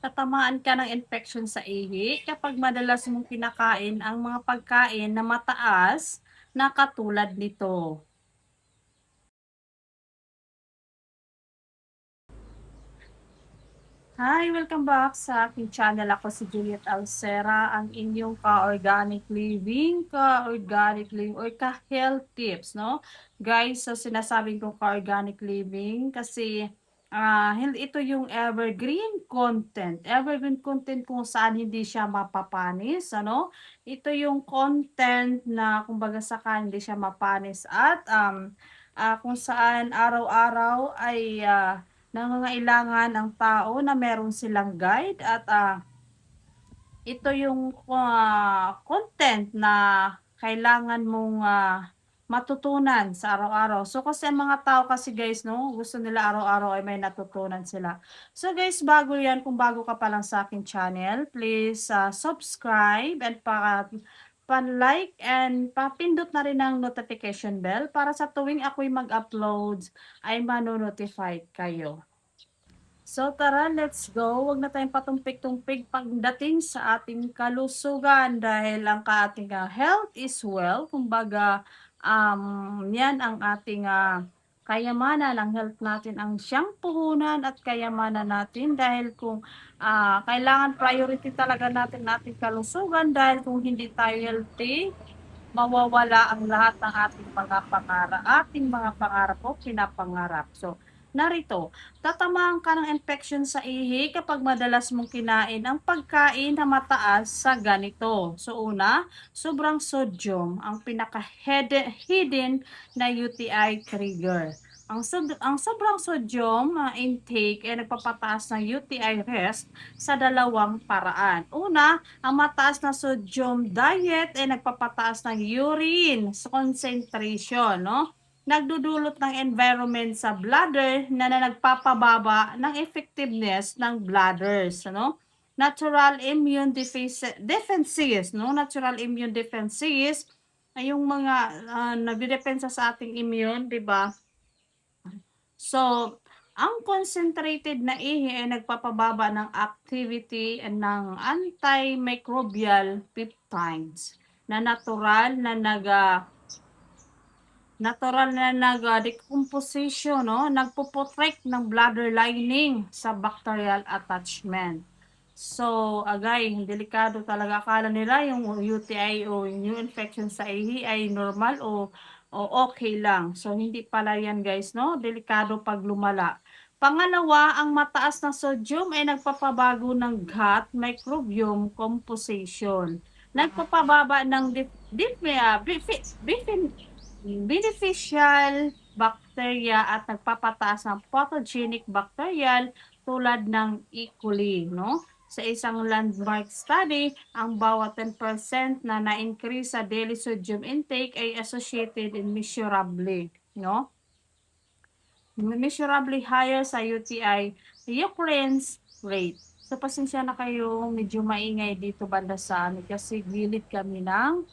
Tatamaan ka ng infection sa ihi kapag madalas mong kinakain ang mga pagkain na mataas na katulad nito. Hi! Welcome back sa aking channel. Ako si Juliet Alcera, ang inyong ka-organic living or ka-health tips, no? Guys, so sinasabing ko ka-organic living kasi ito yung evergreen content. Evergreen content kung saan hindi siya mapapanis, ano? Ito yung content na kumbaga saka hindi siya mapanis at kung saan araw-araw ay nangangailangan ang tao na meron silang guide at ito yung content na kailangan mong matutunan sa araw-araw. So kasi ang mga tao kasi guys, no, gusto nila araw-araw ay may natutunan sila. So guys, bago yan, kung bago ka pa lang sa aking channel, please subscribe and pan-like and papindot na rin ang notification bell para sa tuwing ako'y mag-upload ay mano-notify kayo. So tara, let's go. Huwag na tayong patumpik-tumpik pagdating sa ating kalusugan dahil ang ating health is wealth. Kumbaga, yan ang ating kayamanan, ang health natin ang siyang puhunan at kayamanan natin dahil kung kailangan priority talaga natin ating kalusugan dahil kung hindi tayo healthy, mawawala ang lahat ng ating mga pangarap o pinapangarap. So, narito, tatamaan ka ng infection sa ihi kapag madalas mong kinain ang pagkain na mataas sa ganito. So, una, sobrang sodium, ang pinaka-hidden na UTI trigger. Ang sobrang sodium intake ay nagpapataas ng UTI risk sa dalawang paraan. Una, ang mataas na sodium diet ay nagpapataas ng urine concentration, no? Nagdudulot ng environment sa bladder na nagpapababa ng effectiveness ng bladders, ano? Natural immune defenses, no? Natural immune defenses ay yung mga nagdedepensa sa ating immune, 'di ba? So, ang concentrated na ihi ay nagpapababa ng activity ng antimicrobial peptides na decomposition, no? Nagpo-protect ng bladder lining sa bacterial attachment. So, agay, delikado talaga. Akala nila yung UTI o new infection sa ihi ay normal o okay lang. So, hindi pala yan guys, no? Delikado pag lumala. Pangalawa, ang mataas na sodium ay nagpapabago ng gut microbiome composition. Nagpapababa ng beneficial bacteria at nagpapataas ng pathogenic bacterial tulad ng E. coli, no? Sa isang landmark study, ang bawat 10% na na-increase sa daily sodium intake ay associated in measurably, no? Measurably higher sa UTI occurrence rate. So, pasensya na kayo, medyo maingay dito banda sa amin kasi gilid kami ng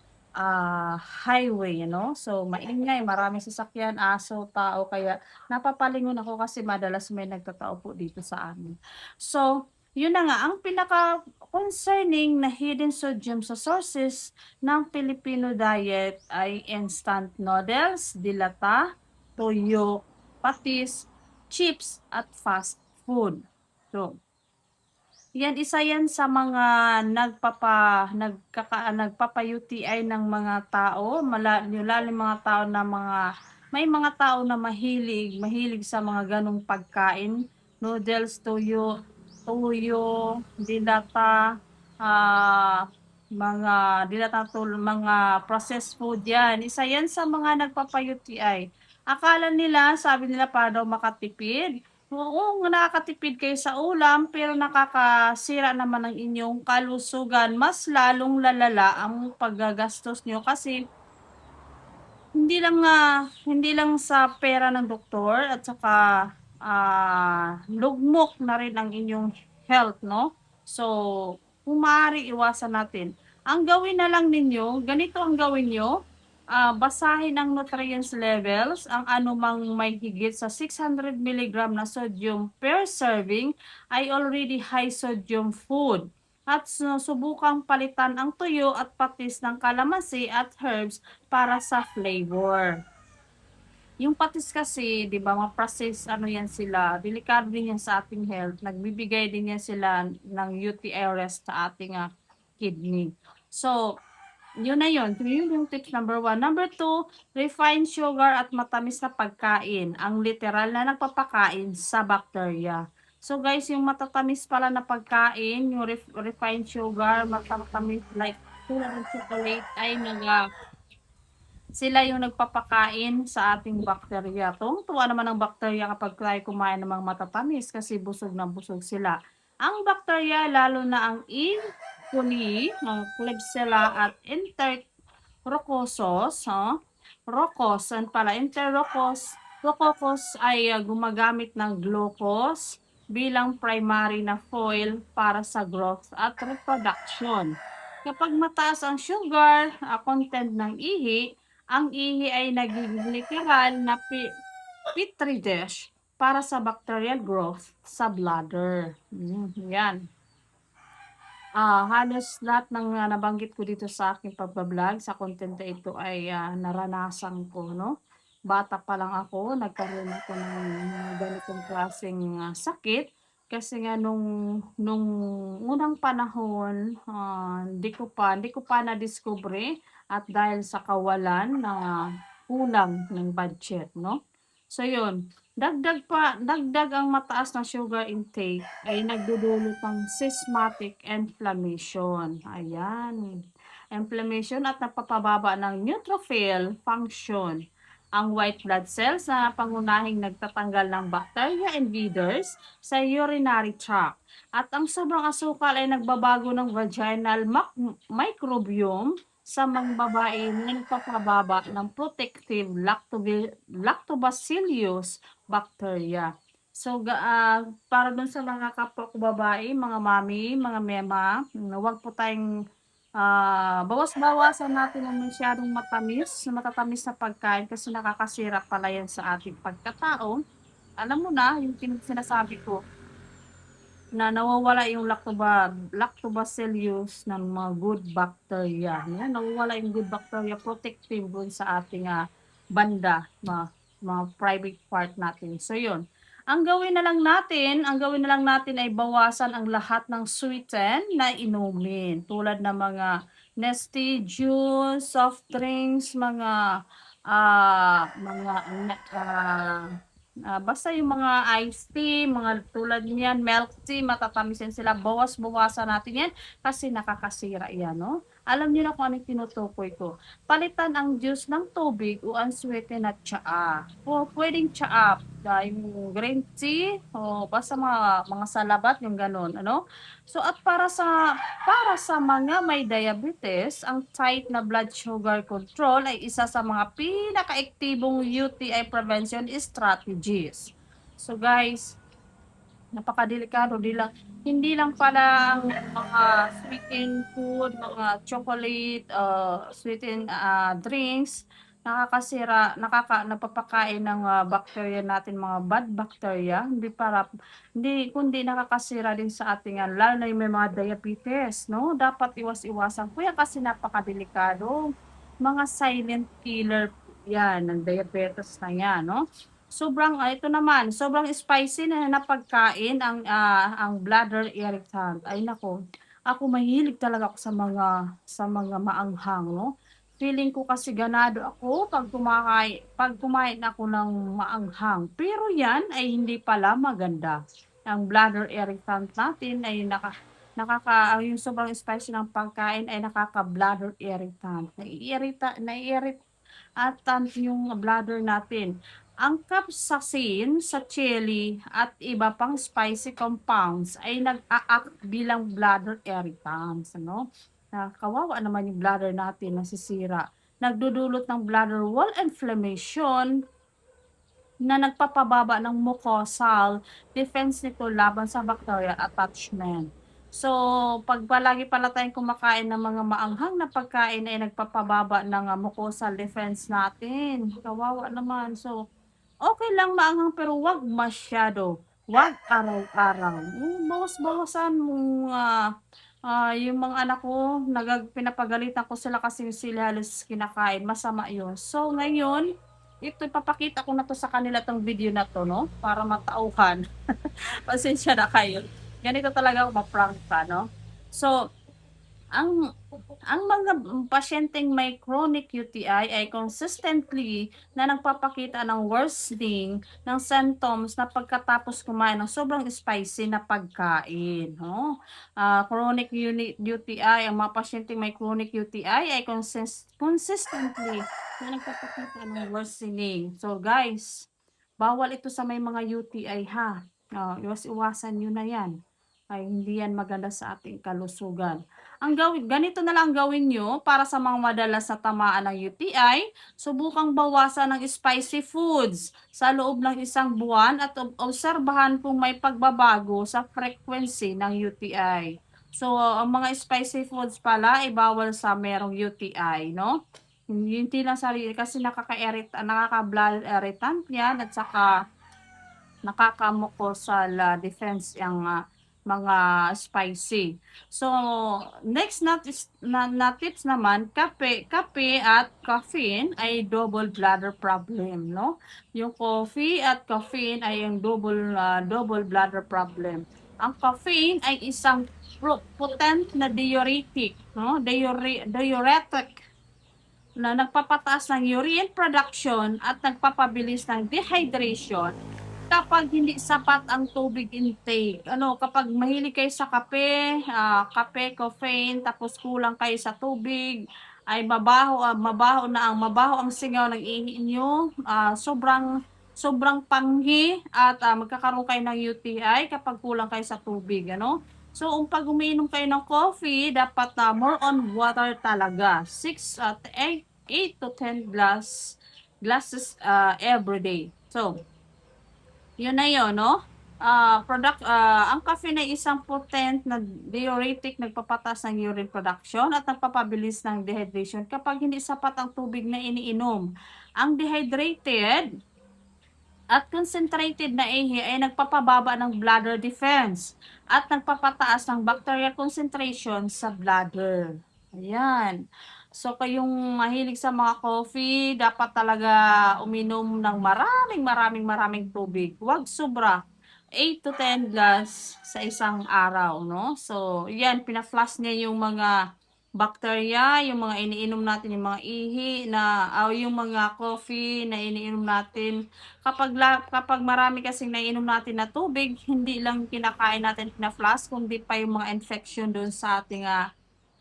highway, no? So, maingay, maraming sasakyan, aso, tao, kaya napapalingon ako kasi madalas may nagtatao po dito sa amin. So, yun na nga, ang pinaka-concerning na hidden sodium sa sources ng Filipino diet ay instant noodles, dilata, toyo, patis, chips, at fast food. So, isa yan sa mga nagpapa-UTI ng mga tao, lalo mga tao na may mga tao na mahilig sa mga ganong pagkain, noodles, tuyo, dilata, mga processed food yan. Isa yan sa mga nagpapa-UTI. Akala nila, sabi nila para daw makatipid. Oo, nakakatipid kayo sa ulam, pero nakakasira naman ng inyong kalusugan. Mas lalong lalala ang paggagastos nyo kasi hindi lang sa pera ng doktor at saka lugmok na rin ang inyong health, no? So, kung maaari iwasan natin. Ang gawin na lang ninyo, ganito ang gawin nyo, basahin ang nutrients levels, ang anumang may higit sa 600 milligram na sodium per serving ay already high sodium food. At subukang palitan ang tuyo at patis ng kalamansi at herbs para sa flavor. Yung patis kasi, 'di ba, mga processed ano yan sila, delikado din yan sa ating health. Nagbibigay din yan sila ng UTI risk sa ating kidney. So, yun na yun. Yun yung tips number 1. Number 2, refined sugar at matamis na pagkain. Ang literal na nagpapakain sa bacteria. So guys, yung matatamis pala na pagkain, yung refined sugar, matatamis like tulad ng chocolate ay sila yung nagpapakain sa ating bakterya. Tuwang-tuwa naman ang bakterya kapag tayo kumain ng mga matatamis kasi busog na busog sila. Ang bakterya, lalo na ang E. coli, ang Klebsiella at Enterococcus, Roccus, pala, Enterococcus ay gumagamit ng glucose bilang primary na foil para sa growth at reproduction. Kapag mataas ang sugar content ng ihi, ang ihi ay nagiging literal na petri dish para sa bacterial growth sa bladder. Yan. Halos lahat ng nabanggit ko dito sa aking pagbablog, sa content na ito ay naranasan ko, no? Bata pa lang ako, nagkaroon ako ng ganitong klaseng sakit. Kasi nga nung unang panahon, hindi ko pa na-discover at dahil sa kawalan na kulang ng budget, no? So yun, dagdag ang mataas na sugar intake ay nagdudulot ng systematic inflammation. Ayan. Inflammation at napapababa ng neutrophil function. Ang white blood cells na pangunahing nagtatanggal ng bacteria invaders sa urinary tract. At ang sobrang asukal ay nagbabago ng vaginal microbiome sa mga babae na nagpapababa ng protective lactobacillus bacteria. So, para dun sa mga kapwa ko babae, mga mami, mga mema, huwag po tayong bawas-bawasan natin ang masyadong matatamis na pagkain kasi nakakasira pala yan sa ating pagkatao. Alam mo na, yung sinasabi ko, na nawawala yung lactobacillus ng mga good bacteria. Yan, nawawala yung good bacteria protective dun sa ating banda, mga private part natin. So yun. Ang gawin na lang natin ay bawasan ang lahat ng sweeten na inumin. Tulad ng mga nesty juice, soft drinks, basta yung mga iced tea, mga tulad niyan, milk tea, matatamis yan sila. Bawas-bawasan natin yan kasi nakakasira yan, no? Alam niyo na kung anong tinutukoy ko. Palitan ang juice ng tubig o unsweetened na tsaa. O pwedeng tsaa, yung green tea, o basta mga salabat, yung ganun, ano? So at para sa mga may diabetes, ang tight na blood sugar control ay isa sa mga pinaka-ektibong UTI prevention strategies. So guys, napakadelikado hindi lang pala ang mga sweetened food, mga chocolate, sweetened drinks napapakain ng bacteria natin, mga bad bacteria, kundi nakakasira din sa ating lalo na yung may mga diabetes, no? Dapat iwas-iwasan ko yan kasi napakadelikado. Mga silent killer yan, ng diabetes na yan, no? Ito naman, sobrang spicy na pagkain ang bladder irritant. Ay nako, ako mahilig talaga ako sa mga maanghang, no? Feeling ko kasi ganado ako pag kumain ako ng maanghang. Pero yan ay hindi pala maganda. Ang bladder irritant natin ay yung sobrang spicy ng pagkain ay nakaka-bladder irritant. Naiirita at yung bladder natin. Ang capsaicin sa chili at iba pang spicy compounds ay nag-a-act bilang bladder irritants, ano? Kawawa naman yung bladder natin, nasisira. Nagdudulot ng bladder wall inflammation na nagpapababa ng mucosal defense nito laban sa bacterial attachment. So, 'pag palagi pala tayong kumakain ng mga maanghang na pagkain ay nagpapababa ng, mucosal defense natin, kawawa naman. So, okey lang maanghang pero 'wag masyado, 'wag araw-araw. Bawas-bawasan mong, yung mga anak ko pinapagalitan ko sila kasi sila halos kinakain, masama yun. So, ngayon, ito ipapakita ko na 'to sa kanila 'tong video na 'to 'no, para matauhan. Pasensya na kayo. Ganito talaga ako ma-prangka 'no. So, ang ang mga pasyenteng may chronic UTI ay consistently na nagpapakita ng worsening ng symptoms na pagkatapos kumain ng sobrang spicy na pagkain 'no. Chronic UTI, ang mga pasyenteng may chronic UTI ay consistently na nagpapakita ng worsening. So guys, bawal ito sa may mga UTI ha. Iwas-iwasan niyo na 'yan. Ay hindi 'yan maganda sa ating kalusugan. Ganito na lang gawin niyo para sa mga madalas na tamaan ng UTI, subukang bawasan ng spicy foods sa loob ng isang buwan at obserbahan kung may pagbabago sa frequency ng UTI. So, ang mga spicy foods pala ay bawal sa merong UTI 'no? Hindi lang kasi nakaka-blood irritant 'yan at saka nakakamukosal defense ang, mga spicy. So, next na tips naman, kape at caffeine ay double bladder problem, 'no? Yung coffee at caffeine ay yung double bladder problem. Ang caffeine ay isang potent na diuretic, 'no? Diuretic na nagpapataas ng urine production at nagpapabilis ng dehydration kapag hindi sapat ang tubig intake. Kapag mahilig kayo sa kape, caffeine, tapos kulang kayo sa tubig, ay mabaho ang singaw ng ihi niyo, sobrang panghi at magkakaroon kayo ng UTI kapag kulang kayo sa tubig, So, pag umiinom kayo ng coffee, dapat more on water talaga. 6 at 8 to 10 glasses every day. So, yun na yun, no? Ang caffeine ay isang potent na diuretic, nagpapatas ng urine production at nagpapabilis ng dehydration kapag hindi sapat ang tubig na iniinom. Ang dehydrated at concentrated na ihi ay nagpapababa ng bladder defense at nagpapataas ng bacterial concentration sa bladder. Ayan. So, kayong mahilig sa mga coffee, dapat talaga uminom ng maraming tubig. Huwag sobra. 8 to 10 glass sa isang araw, no? So, yan, pina-flush niya yung mga bacteria, yung mga iniinom natin, yung mga ihi yung mga coffee na iniinom natin. Kapag marami kasing naiinom natin na tubig, hindi lang kinakain natin pina-flush, kundi pa yung mga infection doon sa ating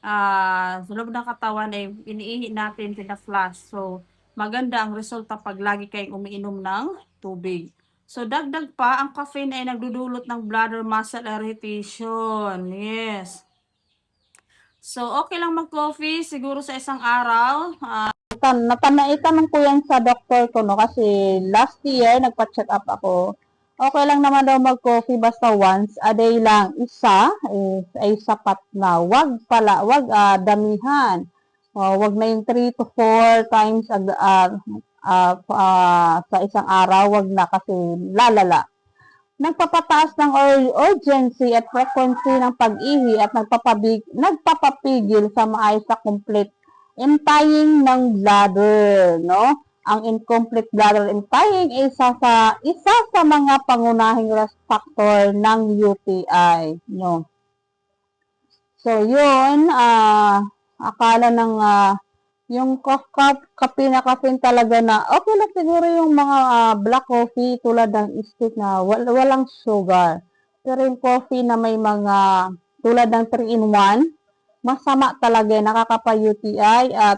sa loob ng katawan ay iniihi natin pina-flush. So, maganda ang resulta pag lagi kayong umiinom ng tubig. So, dagdag pa, ang caffeine ay nagdudulot ng bladder muscle irritation. Yes. So, okay lang mag-coffee siguro sa isang araw. Naitanong ko yan sa doktor ko, no, kasi last year, nagpa-check up ako. Okay lang naman daw mag-coffee basta once a day lang. Isa ay sapat na. Wag damihan. Wag na yung 3 to 4 times sa isang araw. Wag na kasi lalala. Nagpapataas ng urgency at frequency ng pag-ihi at nagpapapigil sa maayos na complete emptying ng bladder, no? Ang incomplete bladder emptying ay isa sa mga pangunahing risk factor ng UTI, no? So, yun, akala ng yung kape na caffeine talaga na okay lang siguro yung mga black coffee tulad ng stick na walang sugar. Pero yung coffee na may mga tulad ng 3-in-1, masama talaga, nakakapa-UTI at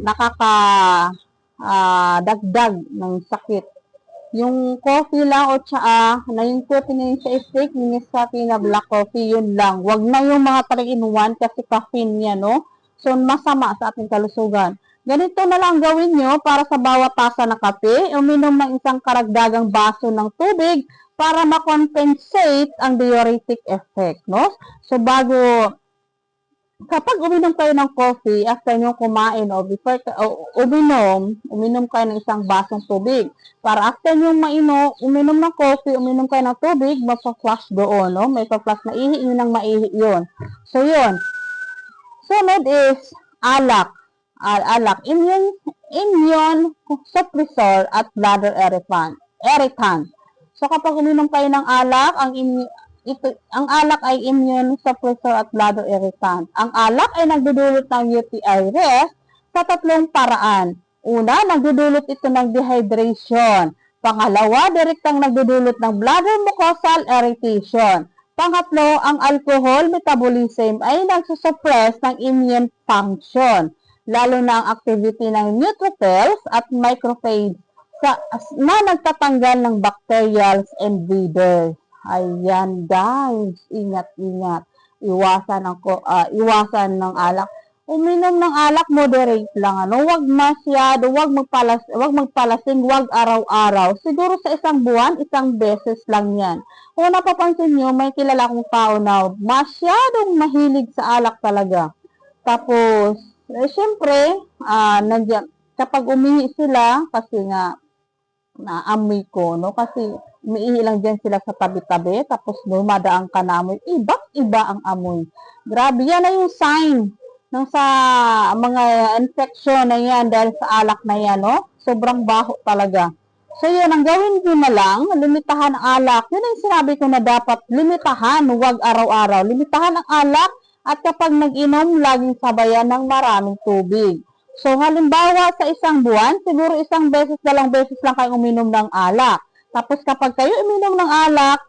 nakakadagdag ng sakit. Yung coffee lang o tsaa, na yung coffee sa stick, yung coffee na black coffee, yun lang. Wag na yung mga 3-in-1 kasi caffeine yan, no? So, masama sa ating kalusugan. Ganito na lang gawin nyo para sa bawat tasa ng kape, uminom ng isang karagdagang baso ng tubig para ma-compensate ang diuretic effect, no? So, kapag uminom kayo ng coffee, after nyo kumain o before uminom kayo ng isang basong tubig. Para after nyo uminom ng coffee, uminom kayo ng tubig, mapa-flush doon, no? May pa-flush na ihi, yun ang maihi yun. So, yun. Sunod is alak. Alak, immune suppressor at bladder irritant. So, kapag uminom kayo ng alak, ang alak ay immune suppressor at bladder irritant. Ang alak ay nagdudulot ng UTI risk sa tatlong paraan. Una, nagdudulot ito ng dehydration. Pangalawa, direktang nagdudulot ng bladder mucosal irritation. Pangatlo, ang alcohol metabolism ay nagsusuppress ng immune function, lalo na ang activity ng neutrophils at macrophages na nagtatanggal ng bacterials and breeders. Ayan guys, ingat-ingat. Iwasan ng alak. Uminom ng alak, moderate lang. Huwag masyado, huwag magpalasing, huwag araw-araw. Siguro sa isang buwan, isang beses lang yan. Kung napapansin nyo, may kilala kong tao na masyadong mahilig sa alak talaga. Tapos, syempre, kapag umihi sila, kasi nga, naamoy ko, no? Kasi umiihi lang dyan sila sa tabi-tabi, tapos dumadaan ka na amoy. Iba ang amoy. Grabe, yan na yung sign ng sa mga infection na yan dahil sa alak na yan, no? Sobrang baho talaga. So, yun, ang gawin ko na lang, limitahan ang alak. Yun ang sinabi ko na dapat limitahan, huwag araw-araw. Limitahan ang alak at kapag nag-inom, laging sabayan ng maraming tubig. So, halimbawa sa isang buwan, siguro isang beses, dalawang beses lang kayo uminom ng alak. Tapos kapag kayo uminom ng alak,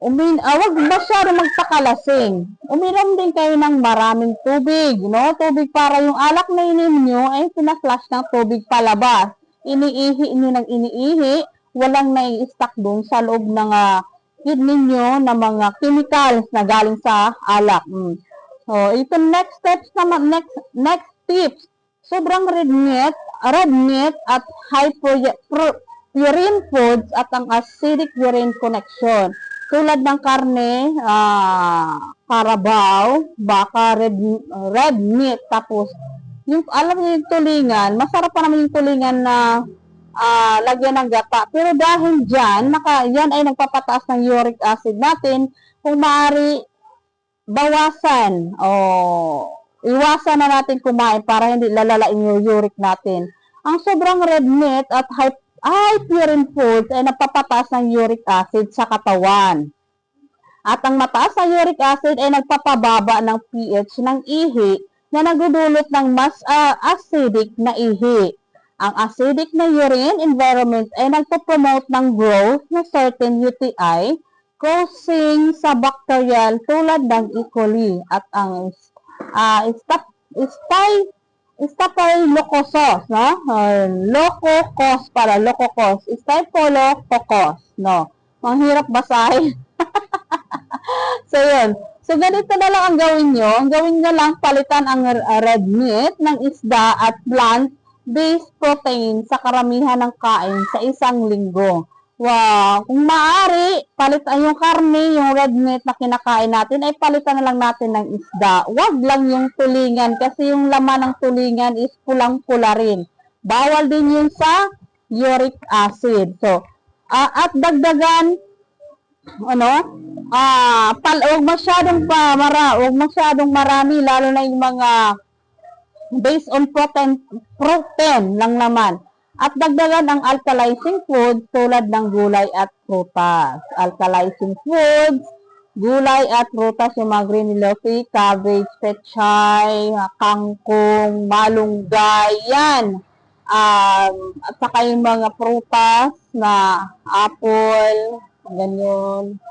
wag masyado magpakalasing. Uminom din kayo ng maraming tubig, no? Tubig para yung alak na ininom nyo ay sinaflash ng tubig palabas. Iniihi nyo ng iniihi, walang nai-stack dun sa loob ng kidney nyo na mga chemicals na galing sa alak. So, ito next steps naman, next tips. Sobrang red meat at high purine foods at ang acidic urine connection. Tulad ng karne, karabaw, baka, red meat, tapos, alam niyo yung tulingan, masarap pa naman yung tulingan na lagyan ng gata. Pero dahil dyan, yan ay nagpapataas ng uric acid natin, kung maaari, bawasan o iwasan na natin kumain para hindi lalalain yung uric natin. Ang sobrang red meat at high purine foods ay napapataas ng uric acid sa katawan. At ang mataas na uric acid ay nagpapababa ng pH ng ihi na nagdudulot ng mas acidic na ihi. Ang acidic na urine environment ay nagpo-promote ng growth ng certain UTI causing sa bacterial tulad ng E. coli at ang Staphylococcus, no? Staphylococcus, no? Ang hirap basahin. So, yun. So, ganito na lang ang gawin nyo. Ang gawin nyo lang, palitan ang red meat ng isda at plant-based protein sa karamihan ng kain sa isang linggo. Wow! Kung maaari, palitan yung karne, yung red meat na kinakain natin, ay palitan na lang natin ng isda. Huwag lang yung tulingan kasi yung laman ng tulingan is pulang-pula rin. Bawal din yun sa uric acid. So, at dagdagan, huwag masyadong marami, lalo na yung mga based on protein lang naman. At dagdagan ang alkalizing foods tulad ng gulay at prutas. Alkalizing foods, gulay at prutas, yung mga green leafy, cabbage, pechay, kangkong, malunggay, yan. At saka yung mga prutas na apple, ganyan.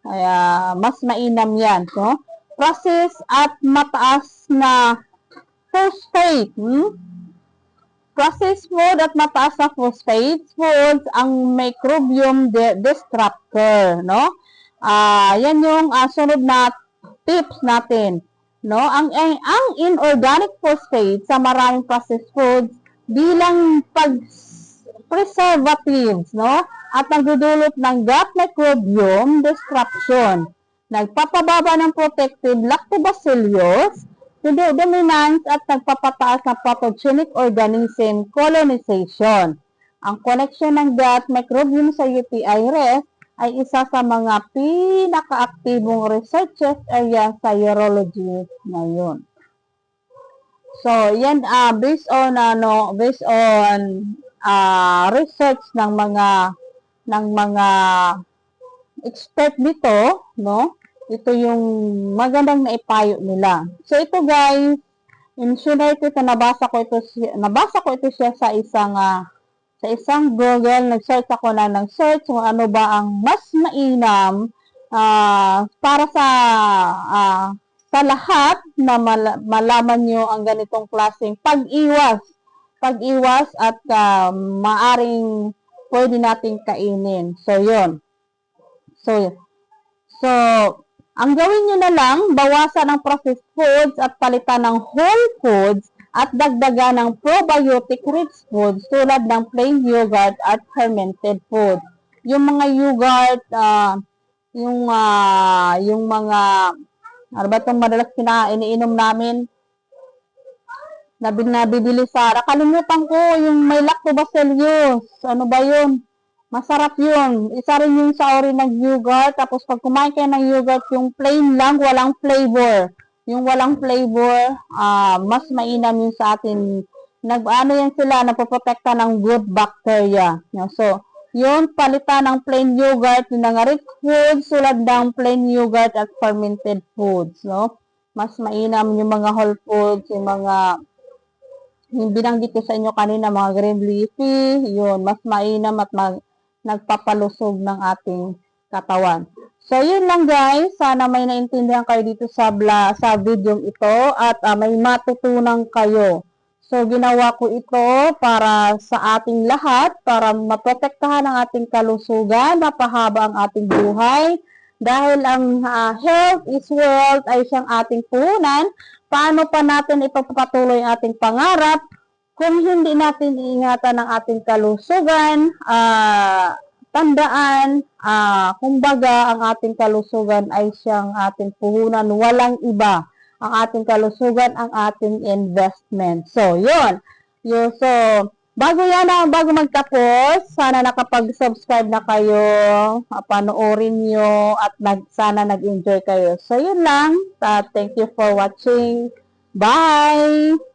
Kaya, mas mainam yan. So, process at mataas na phosphate. Processed food at mataas na phosphate foods ang microbiome disruptor, no? Yan yung sunod na tips natin. no? Ang inorganic phosphate sa maraming processed foods bilang preservatives, no? At nagdudulot ng gut microbiome disruption. Nagpapababa ng protective lactobacillus dominance at nagpapataas ng pathogenic organism colonization. Ang koneksyon ng gut microbiome sa UTI rest ay isa sa mga pinakaaktibong researches area sa urology ngayon. So, yan based on research ng mga expert dito, no? Ito yung magandang naipayo nila. So, ito guys, in-share ko ito, nabasa ko ito siya sa isang Google, nag-search ako ng search kung ano ba ang mas mainam para sa lahat na malaman nyo ang ganitong klaseng pag-iwas at maaring pwede nating kainin. So, yun. So, ang gawin nyo na lang, bawasan ang processed foods at palitan ng whole foods at dagdagan ng probiotic-rich foods tulad ng plain yogurt at fermented foods. Yung mga yogurt, yung mga, ano ba itong madalas iniinom namin? Nabibili sa, nakalimutan ko, yung may lactobacillus. Ano ba yun? Masarap yun. Isa rin yung sa ori ng yogurt. Tapos pag kumain kayo ng yogurt, yung plain lang, walang flavor. Yung walang flavor, mas mainam yun sa atin. Yan sila, napoprotekta ng good bacteria. So, yun, palitan ng plain yogurt, yung mga rich foods, tulad ng plain yogurt at fermented foods. No? Mas mainam yung mga whole foods, yung binanggit ko sa inyo kanina, mga green leafy, yun, mas mainam at nagpapalusog ng ating katawan. So, yun lang guys. Sana may naintindihan kayo dito sa video ito at may matutunan kayo. So, ginawa ko ito para sa ating lahat, para maprotektahan ang ating kalusugan, mapahaba ang ating buhay. Dahil ang health is wealth ay siyang ating puhunan, paano pa natin ipapatuloy ang ating pangarap kung hindi natin iingatan ang ating kalusugan? Tandaan, kumbaga ang ating kalusugan ay siyang ating puhunan, walang iba. Ang ating kalusugan, ang ating investment. So, yun. So, bago magtapos, sana nakapag-subscribe na kayo, panoorin nyo, at sana nag-enjoy kayo. So, yun lang. Thank you for watching. Bye!